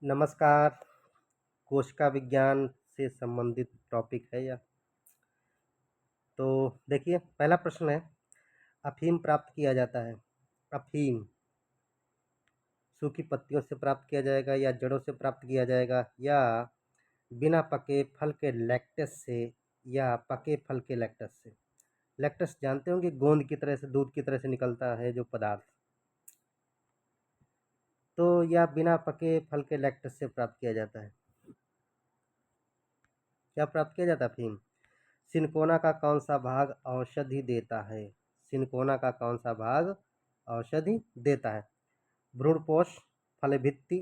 नमस्कार। कोशिका विज्ञान से संबंधित टॉपिक है यह। तो देखिए, पहला प्रश्न है, अफ़ीम प्राप्त किया जाता है। अफ़ीम सूखी पत्तियों से प्राप्त किया जाएगा या जड़ों से प्राप्त किया जाएगा या बिना पके फल के लैक्टस से या पके फल के लैक्टस से। लैक्टस जानते होंगे, गोंद की तरह से, दूध की तरह से निकलता है जो पदार्थ। तो या बिना पके फल के लैक्टस से प्राप्त किया जाता है। क्या प्राप्त किया जाता है अफ़ीम? सिनकोना का कौन सा भाग औषधि देता है? सिनकोना का कौन सा भाग औषधि देता है? भ्रूणपोष, फलभित्ति,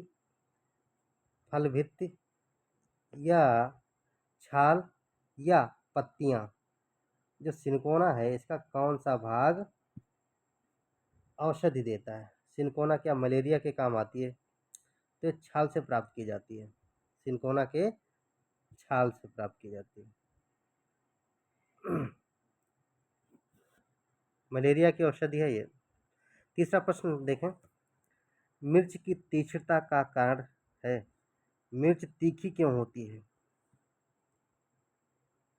फलभित्ति या छाल या पत्तियां। जो सिनकोना है इसका कौन सा भाग औषधि देता है? सिनकोना क्या मलेरिया के काम आती है? तो ये छाल से प्राप्त की जाती है। सिनकोना के छाल से प्राप्त की जाती है। मलेरिया की औषधि है ये। तीसरा प्रश्न देखें, मिर्च की तीक्ष्णता का कारण है। मिर्च तीखी क्यों होती है?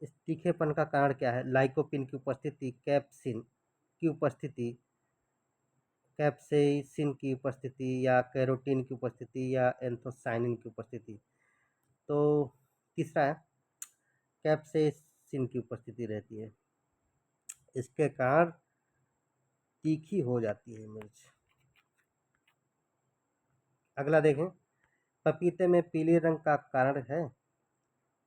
इस तीखेपन का कारण क्या है? लाइकोपिन की उपस्थिति, कैप्सिन की उपस्थिति, कैप्सेसिन की उपस्थिति या कैरोटीन की उपस्थिति या एंथोसाइनिन की उपस्थिति। तो तीसरा है, कैप्सेसिन की उपस्थिति रहती है, इसके कारण तीखी हो जाती है मिर्च। अगला देखें, पपीते में पीले रंग का कारण है।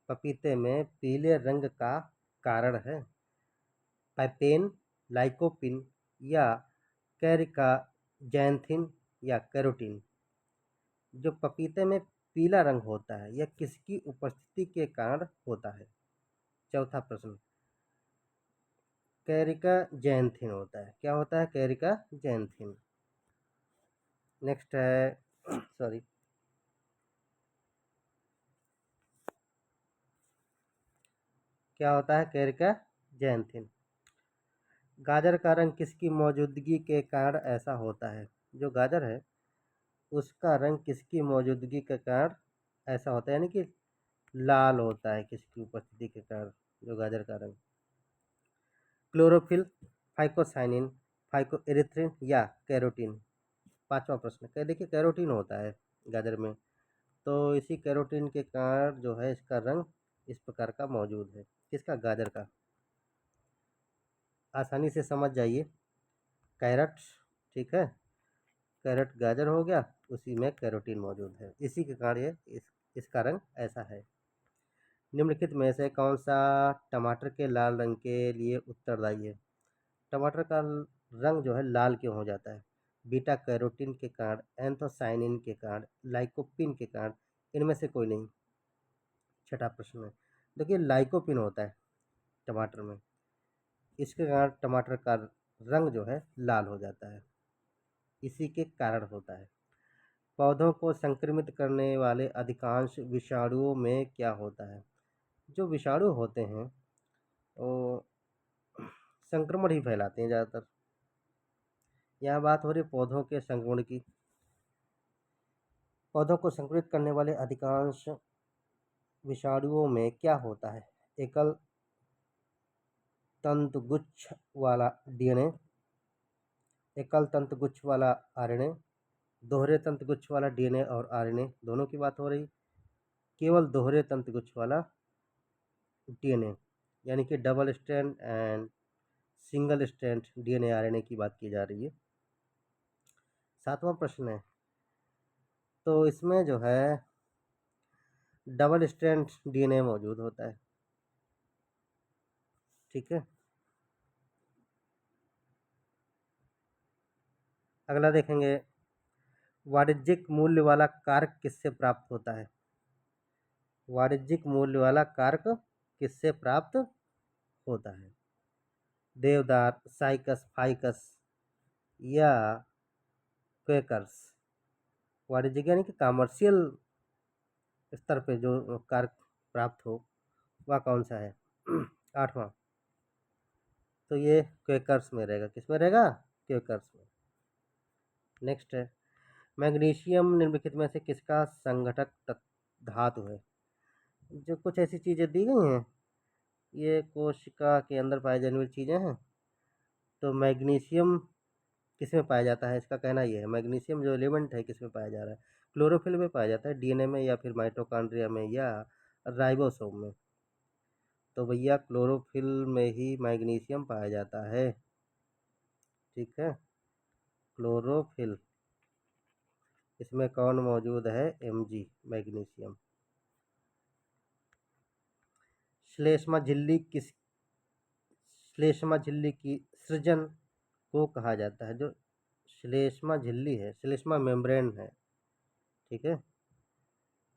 पपीते में पीले रंग का कारण है पैपेन, लाइकोपिन या कैरिकाजैंथिन या कैरोटीन। जो पपीते में पीला रंग होता है यह किसकी उपस्थिति के कारण होता है? चौथा प्रश्न, कैरिकाजैंथिन होता है। क्या होता है? कैरिकाजैंथिन। नेक्स्ट है सॉरी, क्या होता है? कैरिकाजैंथिन। गाजर का रंग किसकी मौजूदगी के कारण ऐसा होता है? जो गाजर है उसका रंग किसकी मौजूदगी के कारण ऐसा होता है, यानी कि लाल होता है किसकी उपस्थिति के कारण, जो गाजर का रंग। क्लोरोफिल, फाइकोसाइनिन, फाइकोएरिथ्रिन या कैरोटीन। पांचवा प्रश्न, कह देखिए कैरोटीन होता है गाजर में, तो इसी कैरोटीन के कारण जो है इसका रंग इस प्रकार का मौजूद है। किसका? गाजर का। आसानी से समझ जाइए, कैरट, ठीक है, कैरट गाजर हो गया, उसी में कैरोटीन मौजूद है, इसी के कारण ये इसका रंग ऐसा है। निम्नलिखित में से कौन सा टमाटर के लाल रंग के लिए उत्तरदायी है? टमाटर का रंग जो है लाल क्यों हो जाता है? बीटा कैरोटीन के कारण, एंथोसाइनिन के कारण, लाइकोपिन के कारण, इनमें से कोई नहीं। छठा प्रश्न है, देखिए लाइकोपिन होता है टमाटर में, इसके कारण टमाटर का रंग जो है लाल हो जाता है, इसी के कारण होता है। पौधों को संक्रमित करने वाले अधिकांश विषाणुओं में क्या होता है? जो विषाणु होते हैं वो संक्रमण ही फैलाते हैं ज़्यादातर। यहाँ बात हो रही पौधों के संक्रमण की। पौधों को संक्रमित करने वाले अधिकांश विषाणुओं में क्या होता है? एकल तंतुगुच्छ वाला डीएनए, एकल तंतुगुच्छ वाला आरएनए, दोहरे तंतुगुच्छ वाला डीएनए और आरएनए, दोनों की बात हो रही। केवल दोहरे तंतुगुच्छ वाला डीएनए, यानी कि double strand and single strand DNA RNA की बात की जा रही है। सातवां प्रश्न है, तो इसमें जो है डबल स्ट्रैंड डीएनए मौजूद होता है, ठीक है। अगला देखेंगे, वाणिज्यिक मूल्य वाला कारक किससे प्राप्त होता है? वाणिज्यिक मूल्य वाला कारक किससे प्राप्त होता है? देवदार, साइकस, फाइकस या क्वेकर्स। वाणिज्यिक यानी कि कमर्शियल स्तर पे जो कारक प्राप्त हो वह कौन सा है? आठवां, तो ये क्वेकर्स में रहेगा। किस में रहेगा? क्वेकर्स में। नेक्स्ट है, मैग्नीशियम निम्नलिखित में से किसका संघटक धातु है? जो कुछ ऐसी चीज़ें दी गई हैं, ये कोशिका के अंदर पाई जाने वाली चीज़ें हैं। तो मैग्नीशियम किसमें पाया जाता है, इसका कहना ये है। मैग्नीशियम जो एलिमेंट है किसमें पाया जा रहा है? क्लोरोफिल में पाया जाता है, डीएनए में या फिर माइटोकॉन्ड्रिया में या राइबोसोम में। तो भैया क्लोरोफिल में ही मैग्नीशियम पाया जाता है। ठीक है, क्लोरोफिल, इसमें कौन मौजूद है? Mg, magnesium. श्लेष्मा झिल्ली श्लेष्मा झिल्ली की सृजन को कहा जाता है? जो श्लेष्मा झिल्ली है, श्लेष्मा मेम्ब्रेन है, ठीक है,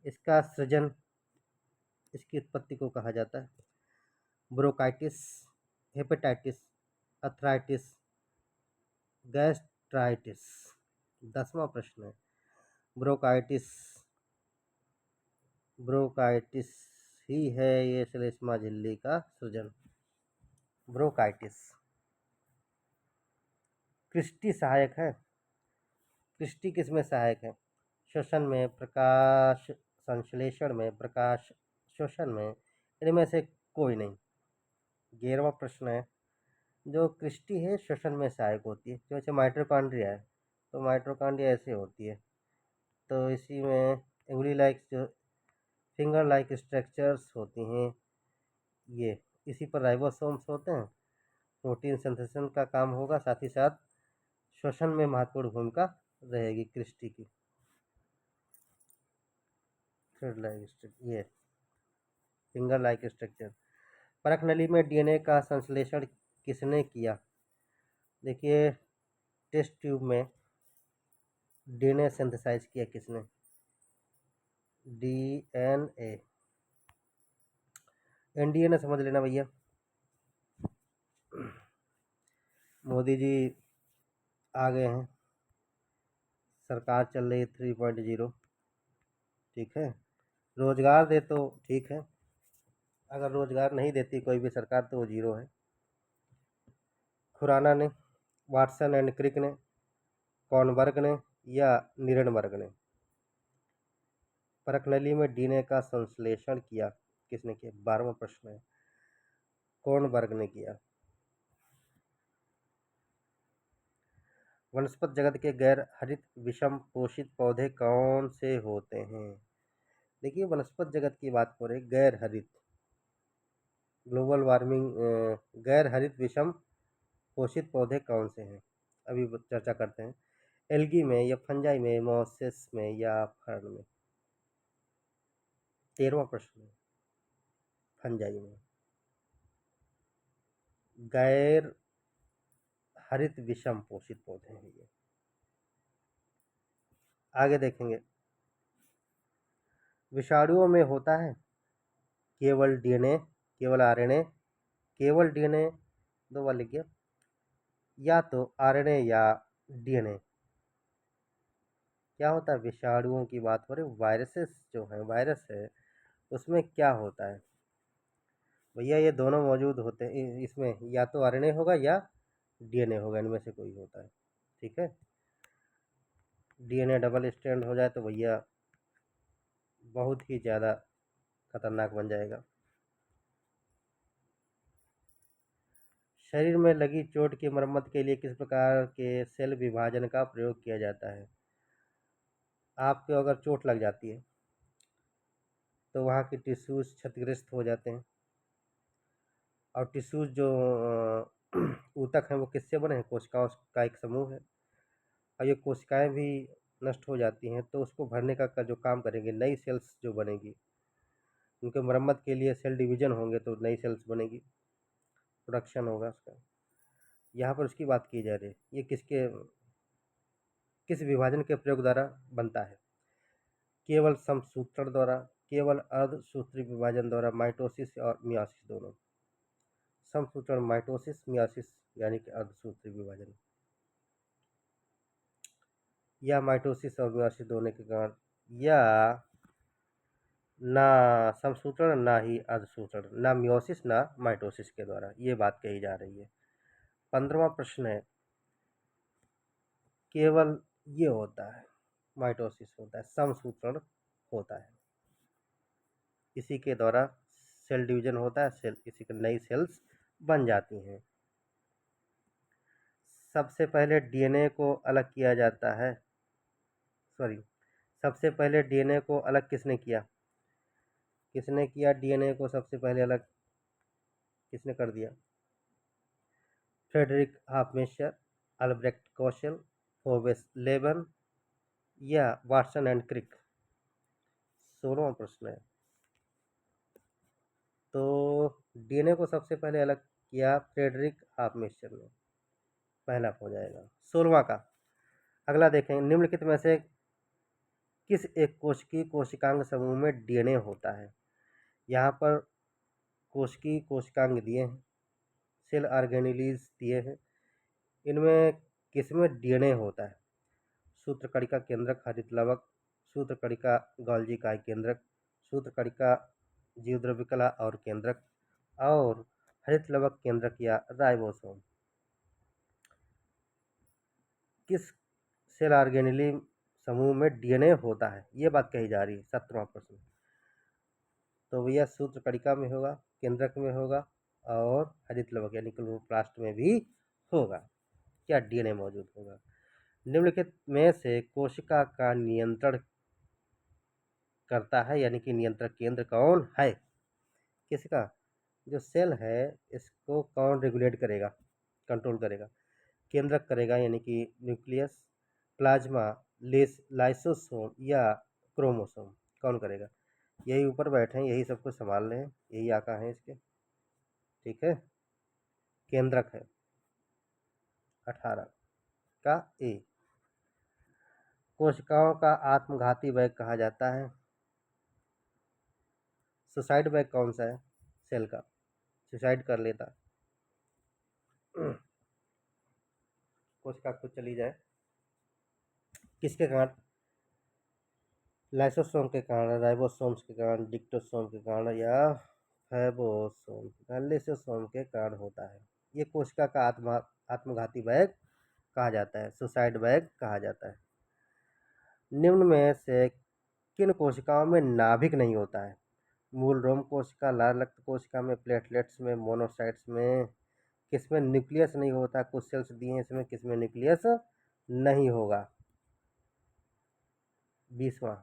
इसका सृजन, इसकी उत्पत्ति को कहा जाता है? Bronchitis, hepatitis, arthritis, gastritis. 10वां प्रश्न है, ब्रोंकाइटिस, ब्रोंकाइटिस ही है ये श्लेष्मा झिल्ली का सृजन, ब्रोंकाइटिस। क्रिस्टी सहायक है? क्रिस्टी किसमें सहायक है? श्वसन में, प्रकाश संश्लेषण में, प्रकाश शोषण में, इनमें से कोई नहीं। 11वां प्रश्न है, जो क्रिस्टी है श्वसन में सहायक होती है, जैसे माइटोकॉन्ड्रिया है, तो माइटोकॉन्ड्रिया ऐसे होती है, तो इसी में उंगली लाइक जो फिंगर लाइक स्ट्रक्चर्स होती हैं, ये इसी पर राइबोसोम्स होते हैं, प्रोटीन सिंथेसिस का काम होगा, साथ ही साथ श्वसन में महत्वपूर्ण भूमिका रहेगी क्रिस्टी की। थ्रेड लाइक स्ट्रक्चर, ये फिंगर लाइक स्ट्रक्चर। परख नली में डीएनए का संश्लेषण किसने किया? देखिए, टेस्ट ट्यूब में डीएनए सिंथेसाइज किया किसने? डीएनए। एनडीएनए समझ लेना भैया। मोदी जी आ गए हैं, सरकार चल रही है 3.0, ठीक है, रोजगार दे तो ठीक है, अगर रोजगार नहीं देती कोई भी सरकार तो वो जीरो है। खुराना ने, वाटसन एंड क्रिक ने, कॉर्नबर्ग ने या नीरेनबर्ग ने? परख नली में डीएनए का संश्लेषण किया किसने किया? 12वां प्रश्न है, कॉर्नबर्ग ने किया। वनस्पति जगत के गैर हरित विषम पोषित पौधे कौन से होते हैं? देखिए, वनस्पति जगत की बात करें, गैर हरित, ग्लोबल वार्मिंग, गैर हरित विषम पोषित पौधे कौन से हैं, अभी चर्चा करते हैं। एल्गी में या फंजाई में, मोसेस में या फर्न में? 13वां प्रश्न है, फंजाई में। गैर हरित विषम पोषित पौधे हैं ये। आगे देखेंगे, विषाणुओं में होता है केवल डीएनए, केवल आरएनए, केवल डीएनए, दो बार लिखिए, या तो आरएनए या डीएनए। क्या होता है? विषाणुओं की बात करें, वायरसेस जो है, वायरस है, उसमें क्या होता है भैया? ये दोनों मौजूद होते हैं इसमें, या तो आरएनए होगा या डीएनए होगा, इनमें से कोई होता है, ठीक है। डीएनए डबल स्ट्रैंड हो जाए तो भैया बहुत ही ज़्यादा खतरनाक बन जाएगा। शरीर में लगी चोट की मरम्मत के लिए किस प्रकार के सेल विभाजन का प्रयोग किया जाता है? आपको अगर चोट लग जाती है तो वहाँ की टिश्यूज क्षतिग्रस्त हो जाते हैं, और टिश्यूज जो ऊतक हैं वो किससे बने हैं? कोशिकाओं का एक समूह है, और ये कोशिकाएं भी नष्ट हो जाती हैं तो उसको भरने का जो काम करेंगे, नई सेल्स जो बनेगी, उनके मरम्मत के लिए सेल डिवीजन होंगे तो नई सेल्स बनेगी, प्रोडक्शन होगा उसका। यहाँ पर उसकी बात की जा रही है, ये किस विभाजन के प्रयोग द्वारा बनता है? केवल समसूत्रण द्वारा, केवल अर्धसूत्री विभाजन द्वारा, माइटोसिस और मियोसिस दोनों? समसूत्रण माइटोसिस, मियोसिस यानी कि अर्धसूत्री विभाजन, या माइटोसिस और मियोसिस दोनों के कारण, या ना समसूत्रण ना ही अर्धसूत्रण, ना मियोसिस ना माइटोसिस के द्वारा, ये बात कही जा रही है। 15वां प्रश्न है, केवल ये होता है, माइटोसिस होता है, समसूत्रण होता है। इसी के द्वारा सेल डिवीजन होता है, सेल इसी के नई सेल्स बन जाती हैं। सबसे पहले डीएनए को अलग किया जाता है, सॉरी, सबसे पहले डीएनए को अलग किसने किया? किसने किया डीएनए को सबसे पहले अलग? किसने कर दिया? फ्रेडरिक हॉफमेस्टर, अल्ब्रेक्ट कौशल, होवेस लेबन या वाटसन एंड क्रिक? 16वां प्रश्न है। तो डीएनए को सबसे पहले अलग किया फ्रेडरिक हॉफमेस्टर ने, पहला हो जाएगा। 16वां का अगला देखें, निम्नलिखित में से किस एक कोशिकीय कोशिकांग समूह में डीएनए होता है? यहाँ पर कोशिकीय कोशिकांग दिए हैं, सेल ऑर्गेनेलीज दिए हैं, इनमें किसमें डीएनए होता है? सूत्रकणिका केंद्रक हरित लवक, सूत्रकणिका गोल्जी काय केंद्रक, सूत्रकणिका जीवद्रव्यकला और केंद्रक, और हरित लवक केंद्रक या राइबोसोम? किस सेल ऑर्गेनेली समूह में डीएनए होता है, ये बात कही जा रही है। 17वां प्रश्न। तो भैया सूत्रकणिका में होगा, केंद्रक में होगा और हरित लवक यानी क्लोरोप्लास्ट में भी होगा। क्या डीएनए मौजूद होगा? निम्नलिखित में से कोशिका का नियंत्रण करता है यानी कि नियंत्रक केंद्र कौन है? किसका? जो सेल है इसको कौन रेगुलेट करेगा, कंट्रोल करेगा? केंद्रक करेगा यानी कि न्यूक्लियस, प्लाज्मा, लाइसोसोम या क्रोमोसोम? कौन करेगा? यही ऊपर बैठे हैं, यही सब कुछ संभाल रहे हैं, यही आका है इसके, ठीक है। केंद्रक है 18 का ए। कोशिकाओं का आत्मघाती वेग कहा जाता है। सुसाइड वेग कौन सा है सेल का? सुसाइड कर लेता कोशिका खुद चली जाए, किसके कारण? लाइसोसोम के कारण, राइबोसोम्स के कारण, डिक्टोसोम के कारण या फैबोसोम लिसोसोम के कारण होता है। ये कोशिका का आत्मघाती वेग कहा जाता है, सुसाइड वेग कहा जाता है। निम्न में से किन कोशिकाओं में नाभिक नहीं होता है? मूल रोम कोशिका, लाल रक्त कोशिका में, प्लेटलेट्स में, मोनोसाइट्स में? किसमें न्यूक्लियस नहीं होता? कुछ सेल्स दिए हैं इसमें, किसमें न्यूक्लियस नहीं होगा? 20वां,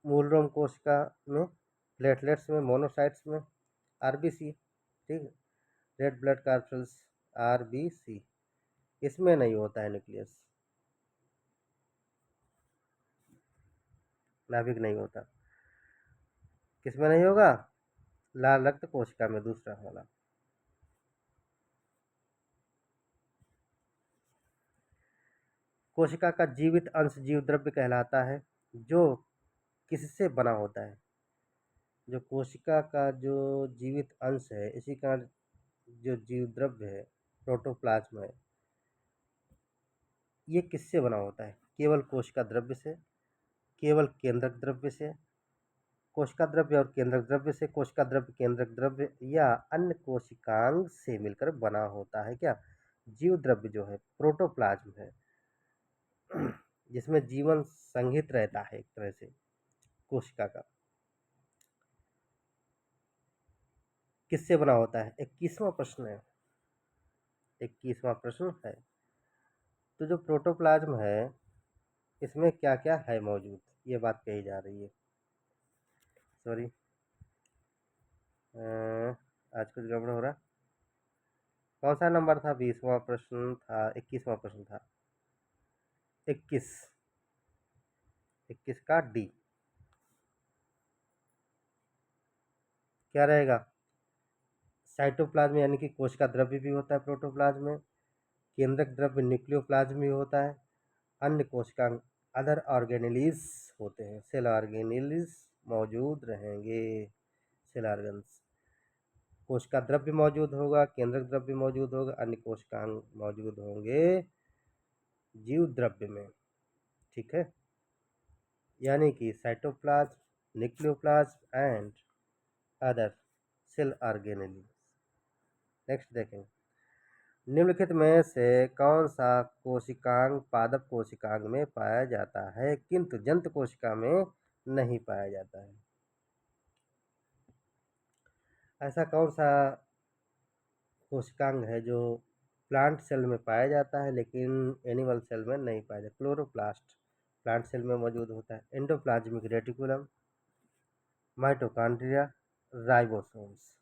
मूल रोम कोशिका में, प्लेटलेट्स में, मोनोसाइट्स में, आरबीसी, ठीक है, रेड ब्लड कार्टल्स, आरबीसी, इसमें नहीं होता है न्यूक्लियस, नाभिक नहीं होता। किसमें नहीं होगा? लाल रक्त कोशिका में, दूसरा वाला। कोशिका का जीवित अंश जीव द्रव्य कहलाता है, जो किससे बना होता है? जो कोशिका का जो जीवित अंश है, इसी का जो जीव द्रव्य है, प्रोटोप्लाज्म है, ये किससे बना होता है? केवल कोशिका द्रव्य से, केवल केंद्रक द्रव्य से, कोशिका द्रव्य और केंद्रक द्रव्य से, कोशिका द्रव्य केंद्रक द्रव्य या अन्य कोशिकांग से मिलकर बना होता है? क्या जीव द्रव्य जो है प्रोटोप्लाज्म है, जिसमें जीवन संहित रहता है एक तरह से कोशिका का, किससे बना होता है? 21वां प्रश्न है, 21वां प्रश्न है। तो जो प्रोटोप्लाज्म है इसमें क्या क्या है मौजूद, ये बात कही जा रही है। सॉरी, आज कुछ गड़बड़ हो रहा। कौन सा नंबर था? 20वां प्रश्न था, 21वां प्रश्न था, 21, 21 का डी क्या रहेगा? साइटोप्लाज्म यानी कि कोशिका द्रव्य भी होता है प्रोटोप्लाज्म में, केंद्रक द्रव्य न्यूक्लियोप्लाज्म में होता है, अन्य कोशिकांग अदर ऑर्गेनेलीज होते हैं, सेल ऑर्गेनेलीज मौजूद रहेंगे, सेल ऑर्गन्स। कोशिका द्रव्य मौजूद होगा, केंद्रक द्रव्य मौजूद होगा, अन्य कोशिकांग मौजूद होंगे जीव द्रव्य में, ठीक है। यानी कि cytoplasm, nucleoplasm and other cell organelles. Next देखें, निम्नलिखित में से कौन सा कोशिकांग पादप कोशिकांग में पाया जाता है किंतु जंतु कोशिका में नहीं पाया जाता है? ऐसा कौन सा कोशिकांग है जो प्लांट सेल में पाया जाता है लेकिन एनिमल सेल में नहीं पाया जाता? क्लोरोप्लास्ट प्लांट सेल में मौजूद होता है। Endoplasmic reticulum, mitochondria, ribosomes.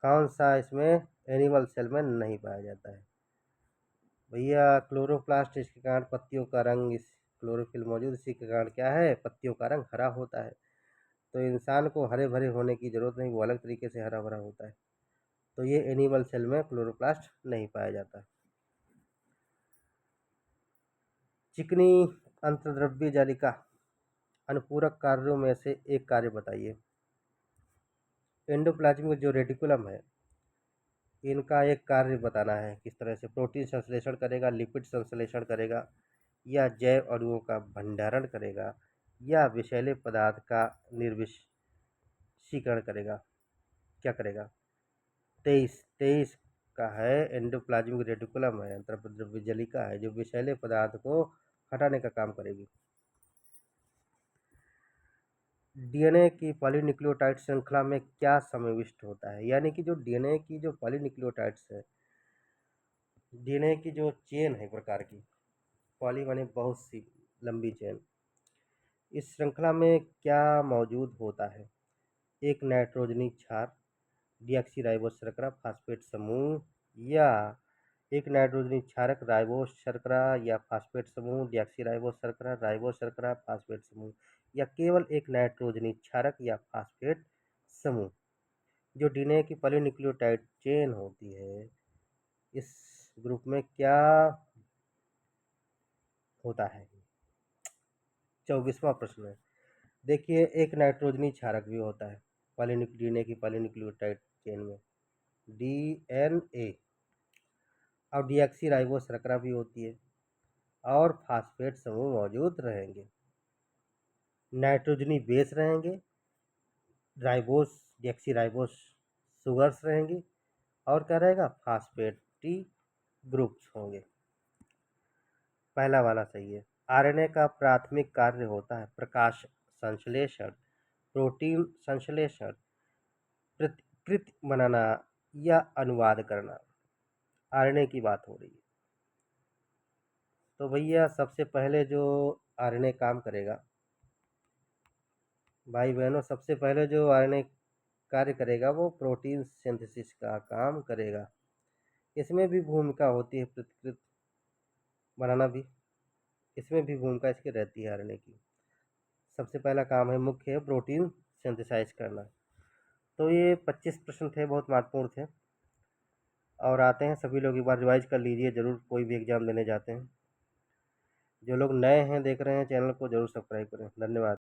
कौन सा इसमें एनिमल सेल में नहीं पाया जाता है? भैया क्लोरोप्लास्ट, इसके कारण पत्तियों का रंग, इस क्लोरोफिल मौजूद, इसी के कारण क्या है, पत्तियों का रंग हरा होता है। तो इंसान को हरे भरे होने की जरूरत नहीं, वो अलग तरीके से हरा भरा होता है। तो ये एनिमल सेल में क्लोरोप्लास्ट नहीं पाया जाता। चिकनी अंतर्द्रव्य जालिका अनुपूरक कार्यों में से एक कार्य बताइए। एंडोप्लाज्मिक जो रेटिकुलम है, इनका एक कार्य बताना है, किस तरह से प्रोटीन संश्लेषण करेगा, लिपिड संश्लेषण करेगा, या जैव अणुओं का भंडारण करेगा, या विषैले पदार्थ का निर्विषीकरण करेगा। क्या करेगा? 23 का है। एंडोप्लाज्मिक रेटिकुलम है, अंतर्द्रव्य जलिका है, जो विषैले पदार्थ को हटाने का काम करेगी। डीएनए की पॉलीन्यूक्लियोटाइड श्रृंखला में क्या समाविष्ट होता है? यानी कि जो डीएनए की जो पॉलीन्यूक्लियोटाइड्स है, डीएनए की जो चेन है प्रकार की, पॉली माने बहुत सी, लंबी चेन, इस श्रृंखला में क्या मौजूद होता है? एक नाइट्रोजनी क्षार, डीऑक्सीराइबोस शर्करा फास्फेट समूह, या एक नाइट्रोजनी क्षारक राइबोस शर्करा या फास्फेट समूह, डीऑक्सीराइबोस शर्करा राइबोस शर्करा फास्फेट समूह, या केवल एक नाइट्रोजनी क्षारक या फास्फेट समूह। जो डीएनए की पॉलीन्यूक्लियोटाइड चेन होती है, इस ग्रुप में क्या होता है? 24वां प्रश्न है। देखिए, एक नाइट्रोजनी क्षारक भी होता है डीएनए की पॉलीन्यूक्लियोटाइड चेन में, डीएनए, और डीऑक्सीराइबोस शर्करा भी होती है, और फास्फेट समूह मौजूद रहेंगे, नाइट्रोजनी बेस रहेंगे, राइबोस डीऑक्सीराइबोस सुगर्स रहेंगी, और क्या रहेगा, फास्फेटी ग्रुप्स होंगे। पहला वाला सही है। आरएनए का प्राथमिक कार्य होता है प्रकाश संश्लेषण, प्रोटीन संश्लेषण, प्रतिकृति बनाना, या अनुवाद करना। आरएनए की बात हो रही है, तो भैया सबसे पहले जो आरएनए काम करेगा, भाई बहनों, सबसे पहले जो आरएनए कार्य करेगा वो प्रोटीन सिंथेसिस का काम करेगा। इसमें भी भूमिका होती है प्रतिकृति बनाना भी, इसमें भी भूमिका इसकी रहती है आरएनए की। सबसे पहला काम है, मुख्य है प्रोटीन सिंथेसाइज करना। तो ये 25 प्रश्न थे, बहुत महत्वपूर्ण थे। और आते हैं, सभी लोग एक बार रिवाइज कर लीजिए ज़रूर, कोई भी एग्ज़ाम देने जाते हैं। जो लोग नए हैं देख रहे हैं चैनल को, ज़रूर सब्सक्राइब करें। धन्यवाद।